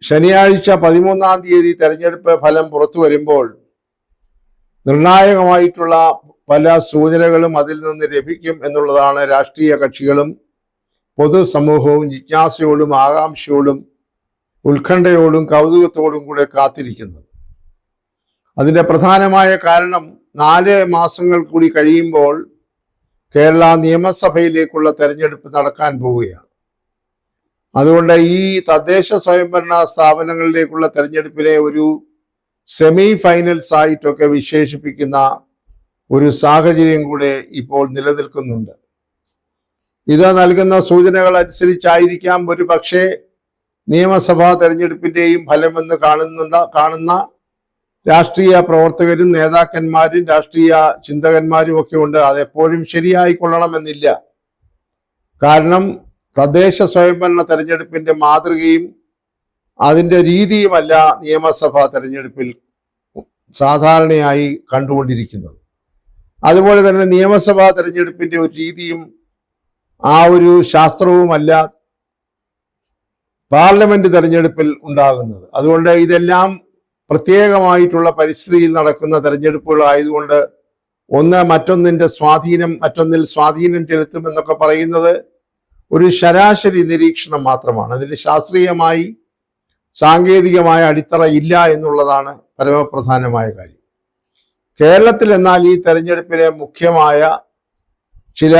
ശനിയാഴ്ച 13-ാം തീയതി തെരഞ്ഞെടുപ്പ് ഫലം പുറത്തു വരുമ്പോൾ നിർണായകമായിട്ടുള്ള പല സൂചനകളും അതിൽ നിന്ന് ലഭിക്കും എന്നുള്ളതാണ് രാഷ്ട്രീയ കക്ഷികളും പൊതുസമൂഹവും ജിജ്ഞാസയോടും ആകാംക്ഷയോടും ഉത്കണ്ഠയോടും കൗതുകത്തോടും കൂടെ കാത്തിരിക്കുന്നത്. അതിൻ്റെ പ്രധാനമായ കാരണം 4 മാസങ്ങൾ കൂടി കഴിയുമ്പോൾ കേരള നിയമസഭയിലേക്കുള്ള തെരഞ്ഞെടുപ്പ് നടക്കാൻ പോവുകയാണ്. അതുകൊണ്ട് ഈ തദ്ദേശ സ്വയംഭരണ സ്ഥാപനങ്ങളിലേക്കുള്ള തെരഞ്ഞെടുപ്പിനെ ഒരു സെമി ഫൈനൽസ് ആയിട്ടൊക്കെ വിശേഷിപ്പിക്കുന്ന ഒരു സാഹചര്യം കൂടെ ഇപ്പോൾ നിലനിൽക്കുന്നുണ്ട്. ഇത് നൽകുന്ന സൂചനകൾ അനുസരിച്ചായിരിക്കാം ഒരു പക്ഷേ നിയമസഭാ തെരഞ്ഞെടുപ്പിൻ്റെയും ഫലമെന്ന് കാണുന്ന രാഷ്ട്രീയ പ്രവർത്തകരും നേതാക്കന്മാരും രാഷ്ട്രീയ ചിന്തകന്മാരും ഒക്കെ ഉണ്ട്. അതെപ്പോഴും ശരിയായിക്കൊള്ളണമെന്നില്ല. കാരണം തദ്ദേശ സ്വയംഭരണ തെരഞ്ഞെടുപ്പിന്റെ മാതൃകയും അതിൻ്റെ രീതിയുമല്ല നിയമസഭാ തെരഞ്ഞെടുപ്പിൽ സാധാരണയായി കണ്ടുകൊണ്ടിരിക്കുന്നത്. അതുപോലെ തന്നെ നിയമസഭാ തെരഞ്ഞെടുപ്പിന്റെ ഒരു രീതിയും ആ ഒരു ശാസ്ത്രവുമല്ല പാർലമെന്റ് തെരഞ്ഞെടുപ്പിൽ ഉണ്ടാകുന്നത്. അതുകൊണ്ട് ഇതെല്ലാം പ്രത്യേകമായിട്ടുള്ള പരിസ്ഥിതിയിൽ നടക്കുന്ന തെരഞ്ഞെടുപ്പുകളായതുകൊണ്ട് ഒന്ന് മറ്റൊന്നിൽ സ്വാധീനം ചെലുത്തുമെന്നൊക്കെ പറയുന്നത് ഒരു ശരാശരി നിരീക്ഷണം മാത്രമാണ്. അതിന് ശാസ്ത്രീയമായി സാങ്കേതികമായ അടിത്തറ ഇല്ല എന്നുള്ളതാണ് പരമപ്രധാനമായ കാര്യം. കേരളത്തിൽ എന്നാൽ ഈ തെരഞ്ഞെടുപ്പിലെ മുഖ്യമായ ചില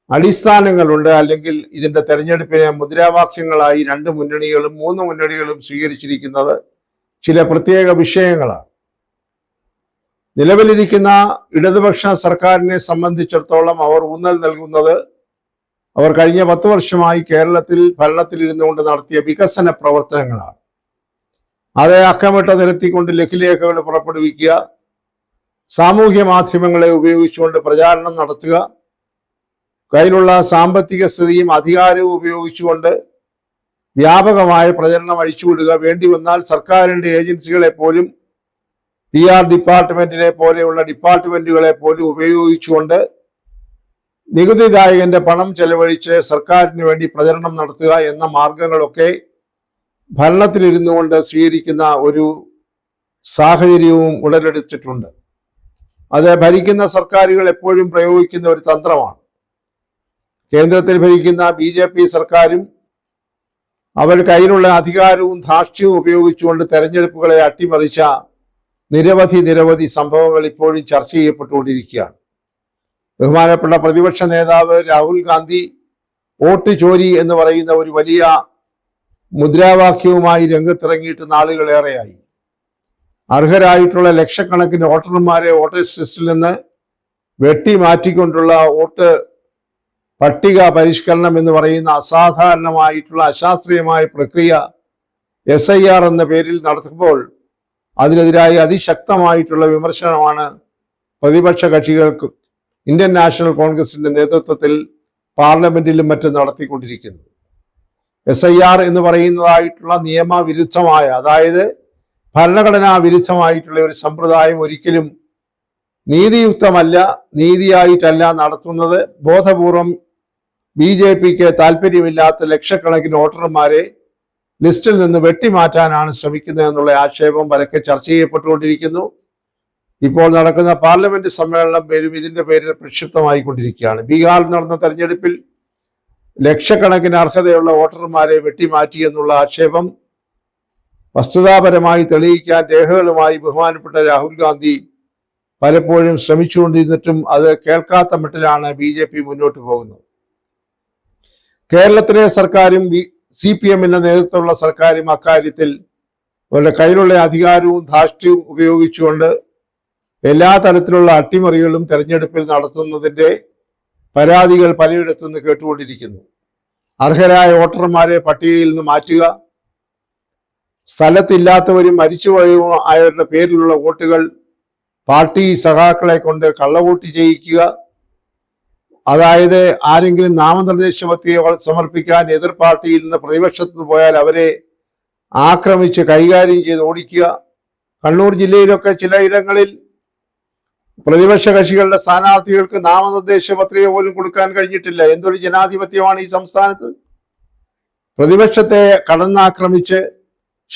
അടിസ്ഥാനങ്ങളുണ്ട്. അല്ലെങ്കിൽ ഇതിൻ്റെ തെരഞ്ഞെടുപ്പിനെ മുദ്രാവാക്യങ്ങളായി 2 മുന്നണികളും 3 മുന്നണികളും സ്വീകരിച്ചിരിക്കുന്നത് ചില പ്രത്യേക വിഷയങ്ങളാണ്. നിലവിലിരിക്കുന്ന ഇടതുപക്ഷ സർക്കാരിനെ സംബന്ധിച്ചിടത്തോളം അവർ ഊന്നൽ നൽകുന്നത് അവർ കഴിഞ്ഞ 10 വർഷമായി കേരളത്തിൽ ഭരണത്തിലിരുന്നുകൊണ്ട് നടത്തിയ വികസന പ്രവർത്തനങ്ങളാണ്. അത് അക്കമിട്ട് നിരത്തിക്കൊണ്ട് ലഘുലേഖകൾ പുറപ്പെടുവിക്കുക, സാമൂഹ്യ മാധ്യമങ്ങളെ ഉപയോഗിച്ചുകൊണ്ട് പ്രചാരണം നടത്തുക, കയ്യിലുള്ള സാമ്പത്തിക സ്ഥിതിയും അധികാരവും ഉപയോഗിച്ചുകൊണ്ട് വ്യാപകമായ പ്രചരണം അഴിച്ചുവിടുക, വേണ്ടി വന്നാൽ സർക്കാരിൻ്റെ ഏജൻസികളെ പോലും PR ഡിപ്പാർട്ട്മെന്റിനെ പോലെയുള്ള ഡിപ്പാർട്ട്മെന്റുകളെ പോലും ഉപയോഗിച്ചുകൊണ്ട് നികുതിദായകന്റെ പണം ചെലവഴിച്ച് സർക്കാരിന് വേണ്ടി പ്രചരണം നടത്തുക എന്ന മാർഗങ്ങളൊക്കെ ഭരണത്തിലിരുന്നു കൊണ്ട് സ്വീകരിക്കുന്ന ഒരു സാഹചര്യവും ഉടലെടുത്തിട്ടുണ്ട്. അത് ഭരിക്കുന്ന സർക്കാരുകൾ എപ്പോഴും പ്രയോഗിക്കുന്ന ഒരു തന്ത്രമാണ്. കേന്ദ്രത്തിൽ ഭരിക്കുന്ന BJP സർക്കാരും അവർ കയ്യിലുള്ള അധികാരവും ധാർഷ്ട്യവും ഉപയോഗിച്ചുകൊണ്ട് തെരഞ്ഞെടുപ്പുകളെ അട്ടിമറിച്ച നിരവധി സംഭവങ്ങൾ ഇപ്പോഴും ചർച്ച ചെയ്യപ്പെട്ടുകൊണ്ടിരിക്കുകയാണ്. ബഹുമാനപ്പെട്ട പ്രതിപക്ഷ നേതാവ് രാഹുൽ ഗാന്ധി വോട്ട് ചോരി എന്ന് പറയുന്ന ഒരു വലിയ മുദ്രാവാക്യവുമായി രംഗത്തിറങ്ങിയിട്ട് നാളുകളേറെയായി. അർഹരായിട്ടുള്ള ലക്ഷക്കണക്കിന് വോട്ടർമാരെ വോട്ടേഴ്സ് ലിസ്റ്റിൽ നിന്ന് വെട്ടിമാറ്റിക്കൊണ്ടുള്ള വോട്ട് പട്ടിക പരിഷ്കരണം എന്ന് പറയുന്ന അസാധാരണമായിട്ടുള്ള അശാസ്ത്രീയമായ പ്രക്രിയ SIR എന്ന പേരിൽ നടത്തുമ്പോൾ അതിനെതിരായി അതിശക്തമായിട്ടുള്ള വിമർശനമാണ് പ്രതിപക്ഷ കക്ഷികൾക്ക് ഇന്ത്യൻ നാഷണൽ കോൺഗ്രസിന്റെ നേതൃത്വത്തിൽ പാർലമെന്റിലും മറ്റും നടത്തിക്കൊണ്ടിരിക്കുന്നത്. SIR എന്ന് പറയുന്നതായിട്ടുള്ള നിയമവിരുദ്ധമായ, അതായത് ഭരണഘടനാ വിരുദ്ധമായിട്ടുള്ള ഒരു സമ്പ്രദായം ഒരിക്കലും നീതിയുക്തമല്ല, നീതിയായിട്ടല്ല നടത്തുന്നത്. ബോധപൂർവം BJPക്ക് താല്പര്യമില്ലാത്ത ലക്ഷക്കണക്കിന് വോട്ടർമാരെ ലിസ്റ്റിൽ നിന്ന് വെട്ടിമാറ്റാനാണ് ശ്രമിക്കുന്നത് എന്നുള്ള ആക്ഷേപം പരക്കെ ചർച്ച ചെയ്യപ്പെട്ടുകൊണ്ടിരിക്കുന്നു. ഇപ്പോൾ നടക്കുന്ന പാർലമെന്റ് സമ്മേളനം പേരും ഇതിന്റെ പേരിൽ പ്രക്ഷുബ്ധമായിക്കൊണ്ടിരിക്കുകയാണ്. ബീഹാറിൽ നടന്ന തെരഞ്ഞെടുപ്പിൽ ലക്ഷക്കണക്കിന് അർഹതയുള്ള വോട്ടർമാരെ വെട്ടിമാറ്റി എന്നുള്ള ആക്ഷേപം വസ്തുതാപരമായി തെളിയിക്കാൻ രേഖകളുമായി ബഹുമാനപ്പെട്ട രാഹുൽ ഗാന്ധി പലപ്പോഴും ശ്രമിച്ചുകൊണ്ടിരുന്നിട്ടും അത് കേൾക്കാത്ത മട്ടിലാണ് BJP മുന്നോട്ട് പോകുന്നത്. കേരളത്തിലെ സർക്കാരും CPMന്റെ നേതൃത്വമുള്ള സർക്കാരും അക്കാര്യത്തിൽ അവരുടെ കയ്യിലുള്ള അധികാരവും ധാർഷ്ട്യവും ഉപയോഗിച്ചുകൊണ്ട് എല്ലാ തരത്തിലുള്ള അട്ടിമറികളും തെരഞ്ഞെടുപ്പിൽ നടത്തുന്നതിൻ്റെ പരാതികൾ പലയിടത്തു നിന്ന് കേട്ടുകൊണ്ടിരിക്കുന്നു. അർഹരായ വോട്ടർമാരെ പട്ടികയിൽ നിന്ന് മാറ്റുക, സ്ഥലത്തില്ലാത്തവരും മരിച്ചുപോയവരുടെ പേരിലുള്ള വോട്ടുകൾ പാർട്ടി സഖാക്കളെ കൊണ്ട് കള്ളവോട്ട് ചെയ്യിക്കുക, അതായത് ആരെങ്കിലും നാമനിർദ്ദേശ പത്രിക സമർപ്പിക്കാൻ എതിർ പാർട്ടിയിൽ നിന്ന് പ്രതിപക്ഷത്ത് പോയാൽ അവരെ ആക്രമിച്ച് കൈകാര്യം ചെയ്ത് ഓടിക്കുക. കണ്ണൂർ ജില്ലയിലൊക്കെ ചിലയിടങ്ങളിൽ പ്രതിപക്ഷ കക്ഷികളുടെ സ്ഥാനാർത്ഥികൾക്ക് നാമനിർദ്ദേശ പത്രിക പോലും കൊടുക്കാൻ കഴിഞ്ഞിട്ടില്ല. എന്തൊരു ജനാധിപത്യമാണ് ഈ സംസ്ഥാനത്ത്! പ്രതിപക്ഷത്തെ കടന്നാക്രമിച്ച്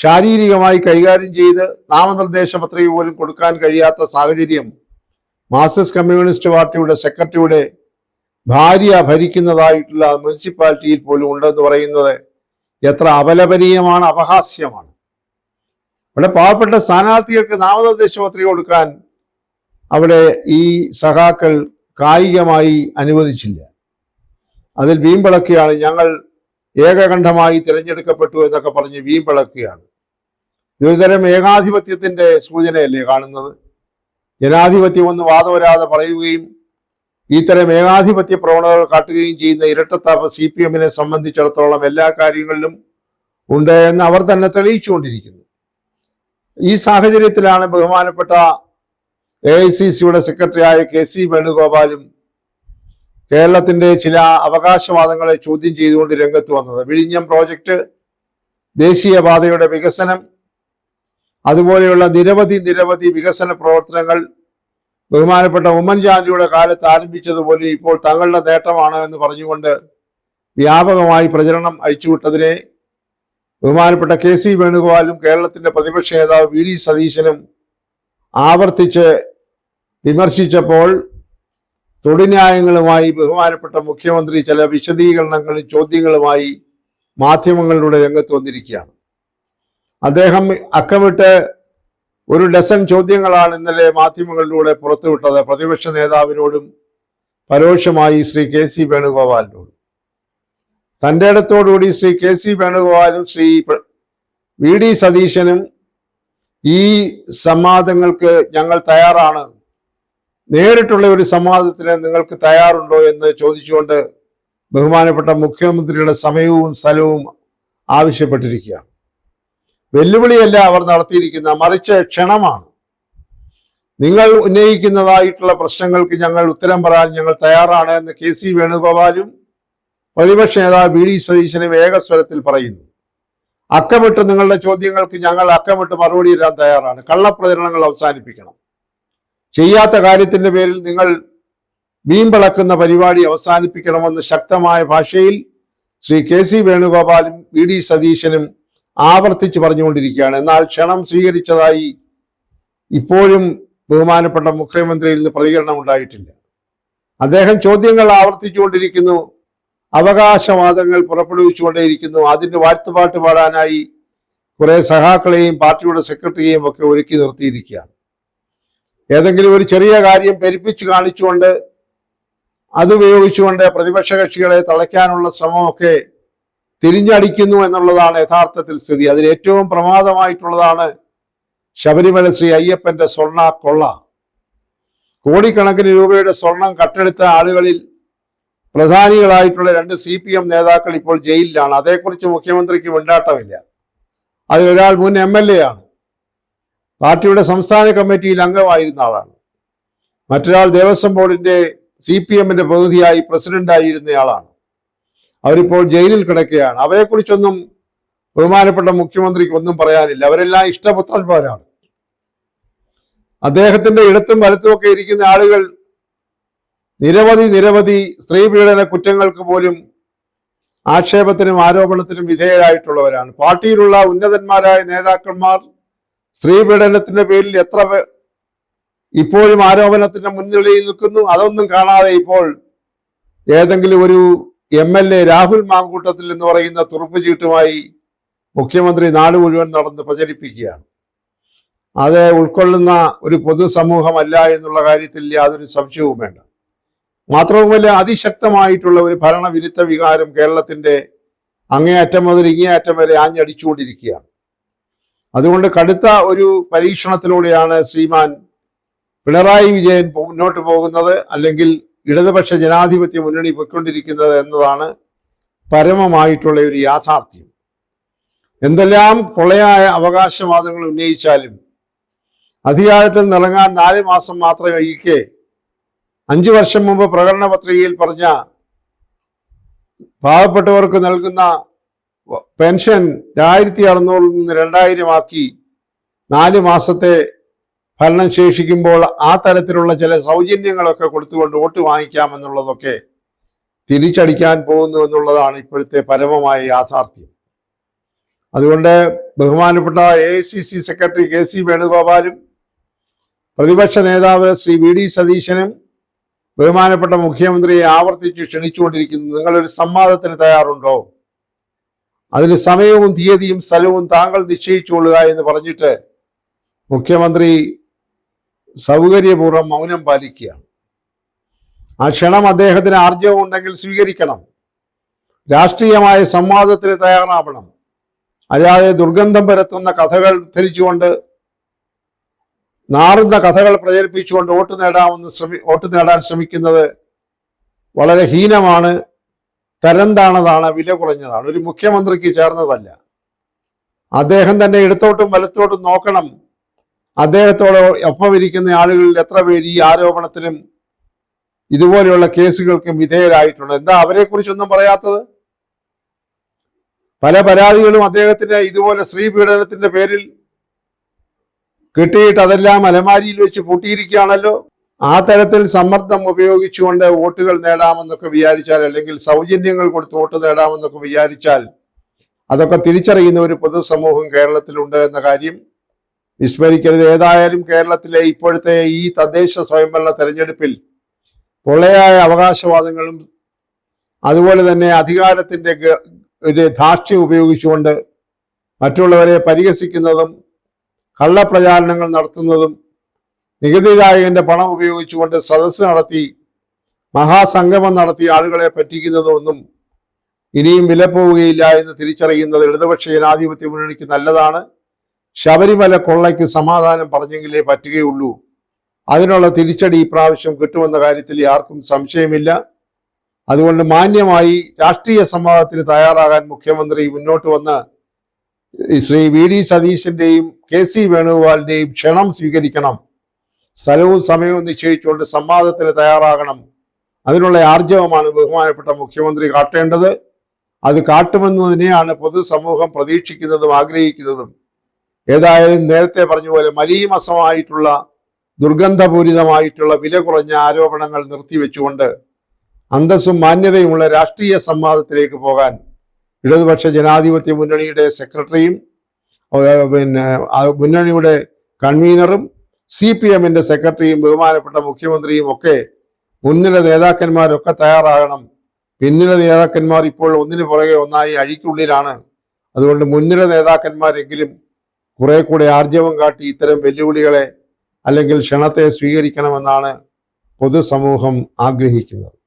ശാരീരികമായി കൈകാര്യം ചെയ്ത് നാമനിർദ്ദേശ പത്രിക പോലും കൊടുക്കാൻ കഴിയാത്ത സാഹചര്യം മാർക്സിസ്റ്റ് കമ്മ്യൂണിസ്റ്റ് പാർട്ടിയുടെ സെക്രട്ടറിയുടെ ഭാര്യ ഭരിക്കുന്നതായിട്ടുള്ള മുനിസിപ്പാലിറ്റിയിൽ പോലും ഉണ്ടെന്ന് പറയുന്നത് എത്ര അപലപനീയമാണ്, അപഹാസ്യമാണ്. അവിടെ പാവപ്പെട്ട സ്ഥാനാർത്ഥികൾക്ക് നാമനിർദ്ദേശ പത്രിക കൊടുക്കാൻ അവിടെ ഈ സഖാക്കൾ കായികമായി അനുവദിച്ചില്ല. അതിൽ വീമ്പിളക്കുകയാണ്. ഞങ്ങൾ ഏകകണ്ഠമായി തിരഞ്ഞെടുക്കപ്പെട്ടു എന്നൊക്കെ പറഞ്ഞ് വീമ്പിളക്കുകയാണ്. ഇതൊരുതരം ഏകാധിപത്യത്തിന്റെ സൂചനയല്ലേ കാണുന്നത്? ജനാധിപത്യം ഒന്ന് വാദവരാതെ പറയുകയും ഇത്തരം ഏകാധിപത്യ പ്രവണതകൾ കാട്ടുകയും ചെയ്യുന്ന ഇരട്ടത്താപ്പ് CPM-നെ സംബന്ധിച്ചിടത്തോളം എല്ലാ കാര്യങ്ങളിലും ഉണ്ട് എന്ന് അവർ തന്നെ തെളിയിച്ചുകൊണ്ടിരിക്കുന്നു. ഈ സാഹചര്യത്തിലാണ് ബഹുമാനപ്പെട്ട AICCയുടെ സെക്രട്ടറിയായ KC വേണുഗോപാലും കേരളത്തിന്റെ ചില അവകാശവാദങ്ങളെ ചോദ്യം ചെയ്തുകൊണ്ട് രംഗത്ത് വന്നത്. വിഴിഞ്ഞം പ്രോജക്റ്റ്, ദേശീയപാതയുടെ വികസനം, അതുപോലെയുള്ള നിരവധി വികസന പ്രവർത്തനങ്ങൾ ബഹുമാനപ്പെട്ട ഉമ്മൻചാണ്ടിയുടെ കാലത്ത് ആരംഭിച്ചതുപോലെ ഇപ്പോൾ തങ്ങളുടെ നേട്ടമാണ് എന്ന് പറഞ്ഞുകൊണ്ട് വ്യാപകമായി പ്രചരണം അഴിച്ചുവിട്ടതിനെ ബഹുമാനപ്പെട്ട KC വേണുഗോപാലും കേരളത്തിന്റെ പ്രതിപക്ഷ നേതാവ് VD സതീശനും ആവർത്തിച്ച് വിമർശിച്ചപ്പോൾ തൊഴിന്യായങ്ങളുമായി ബഹുമാനപ്പെട്ട മുഖ്യമന്ത്രി ചില വിശദീകരണങ്ങളും ചോദ്യങ്ങളുമായി മാധ്യമങ്ങളിലൂടെ രംഗത്ത് വന്നിരിക്കുകയാണ്. അദ്ദേഹം അക്കമിട്ട് ഒരു ഡസൻ ചോദ്യങ്ങളാണ് ഇന്നലെ മാധ്യമങ്ങളിലൂടെ പുറത്തുവിട്ടത് പ്രതിപക്ഷ നേതാവിനോടും പരോക്ഷമായി ശ്രീ KC വേണുഗോപാലിനോടും. തൻ്റെ ഇടത്തോടുകൂടി ശ്രീ KC വേണുഗോപാലും ശ്രീ VD സതീശനും ഈ സംവാദങ്ങൾക്ക് ഞങ്ങൾ തയ്യാറാണ്, നേരിട്ടുള്ള ഒരു സംവാദത്തിന് നിങ്ങൾക്ക് തയ്യാറുണ്ടോ എന്ന് ചോദിച്ചുകൊണ്ട് ബഹുമാനപ്പെട്ട മുഖ്യമന്ത്രിയുടെ സമയവും സ്ഥലവും ആവശ്യപ്പെട്ടിരിക്കുകയാണ്. വെല്ലുവിളിയല്ല അവർ നടത്തിയിരിക്കുന്ന, മറിച്ച് ക്ഷണമാണ്. നിങ്ങൾ ഉന്നയിക്കുന്നതായിട്ടുള്ള പ്രശ്നങ്ങൾക്ക് ഞങ്ങൾ ഉത്തരം പറയാൻ ഞങ്ങൾ തയ്യാറാണ് എന്ന് KC വേണുഗോപാലും പ്രതിപക്ഷ നേതാവ് VD സതീശനും ഏകസ്വരത്തിൽ പറയുന്നു. അക്കമിട്ട് നിങ്ങളുടെ ചോദ്യങ്ങൾക്ക് ഞങ്ങൾ അക്കമിട്ട് മറുപടി തരാൻ തയ്യാറാണ്. കള്ളപ്രചരണങ്ങൾ അവസാനിപ്പിക്കണം. ചെയ്യാത്ത കാര്യത്തിന്റെ പേരിൽ നിങ്ങൾ വീമ്പിളക്കുന്ന പരിപാടി അവസാനിപ്പിക്കണമെന്ന് ശക്തമായ ഭാഷയിൽ ശ്രീ KC വേണുഗോപാലും VD സതീശനും ആവർത്തിച്ച് പറഞ്ഞുകൊണ്ടിരിക്കുകയാണ്. എന്നാൽ ക്ഷണം സ്വീകരിച്ചതായി ഇപ്പോഴും ബഹുമാനപ്പെട്ട മുഖ്യമന്ത്രിയിൽ നിന്ന് പ്രതികരണം ഉണ്ടായിട്ടില്ല. അദ്ദേഹം ചോദ്യങ്ങൾ ആവർത്തിച്ചുകൊണ്ടിരിക്കുന്നു, അവകാശവാദങ്ങൾ പുറപ്പെടുവിച്ചുകൊണ്ടേയിരിക്കുന്നു. അതിന് വാഴ്ത്തുപാട്ട് പാടാനായി കുറെ സഖാക്കളെയും പാർട്ടിയുടെ സെക്രട്ടറിയെയും ഒക്കെ ഒരുക്കി നിർത്തിയിരിക്കുകയാണ്. ഏതെങ്കിലും ഒരു ചെറിയ കാര്യം പെരുപ്പിച്ച് കാണിച്ചുകൊണ്ട് അതുപയോഗിച്ചുകൊണ്ട് പ്രതിപക്ഷ കക്ഷികളെ തളയ്ക്കാനുള്ള ശ്രമമൊക്കെ തിരിഞ്ഞടിക്കുന്നു എന്നുള്ളതാണ് യഥാർത്ഥത്തിൽ സ്ഥിതി. അതിൽ ഏറ്റവും പ്രമാദമായിട്ടുള്ളതാണ് ശബരിമല ശ്രീ അയ്യപ്പന്റെ സ്വർണ്ണ കൊള്ള. കോടിക്കണക്കിന് രൂപയുടെ സ്വർണം കട്ടെടുത്ത ആളുകളിൽ പ്രധാനികളായിട്ടുള്ള 2 CPM നേതാക്കൾ ഇപ്പോൾ ജയിലിലാണ്. അതേക്കുറിച്ച് മുഖ്യമന്ത്രിക്ക് മിണ്ടാട്ടമില്ല. അതിലൊരാൾ മുൻ MLA ആണ്, പാർട്ടിയുടെ സംസ്ഥാന കമ്മിറ്റിയിൽ അംഗമായിരുന്ന ആളാണ്. മറ്റൊരാൾ ദേവസ്വം ബോർഡിന്റെ CPM-ന്റെ പ്രതിനിധിയായി പ്രസിഡന്റായിരുന്നയാളാണ്. അവരിപ്പോൾ ജയിലിൽ കിടക്കുകയാണ്. അവയെക്കുറിച്ചൊന്നും ബഹുമാനപ്പെട്ട മുഖ്യമന്ത്രിക്ക് ഒന്നും പറയാനില്ല. അവരെല്ലാം ഇഷ്ടപുത്രന്മാരാണ്. അദ്ദേഹത്തിന്റെ ഇടത്തും വലത്തുമൊക്കെ ഇരിക്കുന്ന ആളുകൾ നിരവധി സ്ത്രീ പീഡന കുറ്റങ്ങൾക്ക് പോലും ആക്ഷേപത്തിനും ആരോപണത്തിനും വിധേയരായിട്ടുള്ളവരാണ്. പാർട്ടിയിലുള്ള ഉന്നതന്മാരായ നേതാക്കന്മാർ സ്ത്രീ പീഡനത്തിന്റെ പേരിൽ എത്ര ഇപ്പോഴും ആരോപണത്തിന്റെ മുൻനിരയിൽ നിൽക്കുന്നു. അതൊന്നും കാണാതെ ഇപ്പോൾ ഏതെങ്കിലും ഒരു MLA രാഹുൽ മാങ്കൂട്ടത്തിൽ എന്ന് പറയുന്ന തുറുപ്പ് ചീട്ടുമായി മുഖ്യമന്ത്രി നാട് മുഴുവൻ നടന്ന് പ്രചരിപ്പിക്കുകയാണ്. അത് ഉൾക്കൊള്ളുന്ന ഒരു പൊതുസമൂഹമല്ല എന്നുള്ള കാര്യത്തിൽ യാതൊരു സംശയവും വേണ്ട. മാത്രവുമല്ല, അതിശക്തമായിട്ടുള്ള ഒരു ഭരണവിരുദ്ധ വികാരം കേരളത്തിന്റെ അങ്ങേയറ്റം മുതൽ ഇങ്ങേയറ്റം വരെ ആഞ്ഞടിച്ചുകൊണ്ടിരിക്കുകയാണ്. അതുകൊണ്ട് കടുത്ത ഒരു പരീക്ഷണത്തിലൂടെയാണ് ശ്രീമാൻ പിണറായി വിജയൻ മുന്നോട്ട് പോകുന്നത്, അല്ലെങ്കിൽ ഇടതുപക്ഷ ജനാധിപത്യ മുന്നണി പൊയ്ക്കൊണ്ടിരിക്കുന്നത് എന്നതാണ് പരമമായിട്ടുള്ള ഒരു യാഥാർത്ഥ്യം. എന്തെല്ലാം പൊള്ളയായ അവകാശവാദങ്ങൾ ഉന്നയിച്ചാലും അധികാരത്തിൽ നിറങ്ങാൻ 4 മാസം മാത്രമേ ഇരിക്കെ 5 വർഷം മുമ്പ് പ്രകടന പത്രികയിൽ പറഞ്ഞ പാവപ്പെട്ടവർക്ക് നൽകുന്ന പെൻഷൻ 1600 നിന്ന് 2000 ആക്കി 4 മാസത്തെ ഭരണം ശേഷിക്കുമ്പോൾ ആ തരത്തിലുള്ള ചില സൗജന്യങ്ങളൊക്കെ കൊടുത്തുകൊണ്ട് വോട്ട് വാങ്ങിക്കാമെന്നുള്ളതൊക്കെ തിരിച്ചടിക്കാൻ പോകുന്നു എന്നുള്ളതാണ് ഇപ്പോഴത്തെ പരമമായ യാഥാർത്ഥ്യം. അതുകൊണ്ട് ബഹുമാനപ്പെട്ട AICC സെക്രട്ടറി KC വേണുഗോപാലും പ്രതിപക്ഷ നേതാവ് ശ്രീ VD സതീശനും ബഹുമാനപ്പെട്ട മുഖ്യമന്ത്രിയെ ആവർത്തിച്ച് ക്ഷണിച്ചുകൊണ്ടിരിക്കുന്നു. നിങ്ങളൊരു സംവാദത്തിന് തയ്യാറുണ്ടോ? അതിന് സമയവും തീയതിയും സ്ഥലവും താങ്കൾ നിശ്ചയിച്ചുകൊള്ളുക എന്ന് പറഞ്ഞിട്ട് മുഖ്യമന്ത്രി സൗകര്യപൂർവ്വം മൗനം പാലിക്കുകയാണ്. ആ ക്ഷണം അദ്ദേഹത്തിന് ആർജവം ഉണ്ടെങ്കിൽ സ്വീകരിക്കണം. രാഷ്ട്രീയമായ സംവാദത്തിന് തയ്യാറാവണം. അല്ലാതെ ദുർഗന്ധം പരത്തുന്ന കഥകൾ ധരിച്ചുകൊണ്ട് നാറുന്ന കഥകൾ പ്രചരിപ്പിച്ചുകൊണ്ട് വോട്ട് നേടാൻ ശ്രമിക്കുന്നത് വളരെ ഹീനമാണ്, തരം താണതാണ്, വില കുറഞ്ഞതാണ്, ഒരു മുഖ്യമന്ത്രിക്ക് ചേർന്നതല്ല. അദ്ദേഹം തന്നെ ഇടത്തോട്ടും വലത്തോട്ടും നോക്കണം. അദ്ദേഹത്തോട് ഒപ്പം ഇരിക്കുന്ന ആളുകളിൽ എത്ര പേര് ഈ ആരോപണത്തിനും ഇതുപോലെയുള്ള കേസുകൾക്കും വിധേയരായിട്ടുണ്ട്? എന്താ അവരെക്കുറിച്ചൊന്നും പറയാത്തത്? പല പരാതികളും അദ്ദേഹത്തിന് ഇതുപോലെ സ്ത്രീ പീഡനത്തിന്റെ പേരിൽ കിട്ടിയിട്ട് അതെല്ലാം അലമാരിയിൽ വെച്ച് പൂട്ടിയിരിക്കുകയാണല്ലോ. ആ തരത്തിൽ സമ്മർദ്ദം ഉപയോഗിച്ചുകൊണ്ട് വോട്ടുകൾ നേടാമെന്നൊക്കെ വിചാരിച്ചാൽ, അല്ലെങ്കിൽ സൗജന്യങ്ങൾ കൊടുത്ത് വോട്ട് നേടാമെന്നൊക്കെ വിചാരിച്ചാൽ അതൊക്കെ തിരിച്ചറിയുന്ന ഒരു പൊതുസമൂഹം കേരളത്തിലുണ്ട് എന്ന കാര്യം വിസ്മരിക്കരുത്. ഏതായാലും കേരളത്തിലെ ഇപ്പോഴത്തെ ഈ തദ്ദേശ സ്വയംഭരണ തെരഞ്ഞെടുപ്പിൽ പൊള്ളയായ അവകാശവാദങ്ങളും അതുപോലെ തന്നെ അധികാരത്തിന്റെ ഒരു ധാർഷ്ട്യം ഉപയോഗിച്ചുകൊണ്ട് മറ്റുള്ളവരെ പരിഹസിക്കുന്നതും കള്ളപ്രചാരണങ്ങൾ നടത്തുന്നതും നികുതിദായകന്റെ പണം ഉപയോഗിച്ചുകൊണ്ട് സദസ്സ് നടത്തി മഹാസംഗമം നടത്തി ആളുകളെ പറ്റിക്കുന്നതും ഒന്നും ഇനിയും വിലപ്പോവുകയില്ല എന്ന് തിരിച്ചറിയുന്നത് ഇടതുപക്ഷ ജനാധിപത്യ മുന്നണിക്ക് നല്ലതാണ്. ശബരിമല കൊള്ളയ്ക്ക് സമാധാനം പറഞ്ഞെങ്കിലേ പറ്റുകയുള്ളൂ. അതിനുള്ള തിരിച്ചടി ഇപ്രാവശ്യം കിട്ടുമെന്ന കാര്യത്തിൽ ആർക്കും സംശയമില്ല. അതുകൊണ്ട് മാന്യമായി രാഷ്ട്രീയ സംവാദത്തിന് തയ്യാറാകാൻ മുഖ്യമന്ത്രി മുന്നോട്ട് വന്ന് ശ്രീ VD സതീശന്റെയും KC വേണുഗോപാലിന്റെയും ക്ഷണം സ്വീകരിക്കണം. സ്ഥലവും സമയവും നിശ്ചയിച്ചുകൊണ്ട് സംവാദത്തിന് തയ്യാറാകണം. അതിനുള്ള ആർജവമാണ് ബഹുമാനപ്പെട്ട മുഖ്യമന്ത്രി കാട്ടേണ്ടത്. അത് കാട്ടുമെന്നതിനെയാണ് പൊതുസമൂഹം പ്രതീക്ഷിക്കുന്നതും ആഗ്രഹിക്കുന്നതും. ഏതായാലും നേരത്തെ പറഞ്ഞ പോലെ മലീമസമായിട്ടുള്ള ദുർഗന്ധപൂരിതമായിട്ടുള്ള വില കുറഞ്ഞ ആരോപണങ്ങൾ നിർത്തിവെച്ചുകൊണ്ട് അന്തസ്സും മാന്യതയുമുള്ള രാഷ്ട്രീയ സംവാദത്തിലേക്ക് പോകാൻ ഇടതുപക്ഷ ജനാധിപത്യ മുന്നണിയുടെ സെക്രട്ടറിയും മുന്നണിയുടെ കൺവീനറും CPMന്റെ സെക്രട്ടറിയും ബഹുമാനപ്പെട്ട മുഖ്യമന്ത്രിയും ഒക്കെ മുൻനിര നേതാക്കന്മാരൊക്കെ തയ്യാറാകണം. പിന്നില നേതാക്കന്മാർ ഇപ്പോൾ ഒന്നിനു പുറകെ ഒന്നായി അഴിക്കുള്ളിലാണ്. അതുകൊണ്ട് മുൻനിര നേതാക്കന്മാരെങ്കിലും കുറെ കൂടെ ആർജവം കാട്ടി ഇത്തരം വെല്ലുവിളികളെ അല്ലെങ്കിൽ ക്ഷണത്തെ സ്വീകരിക്കണമെന്നാണ് പൊതുസമൂഹം ആഗ്രഹിക്കുന്നത്.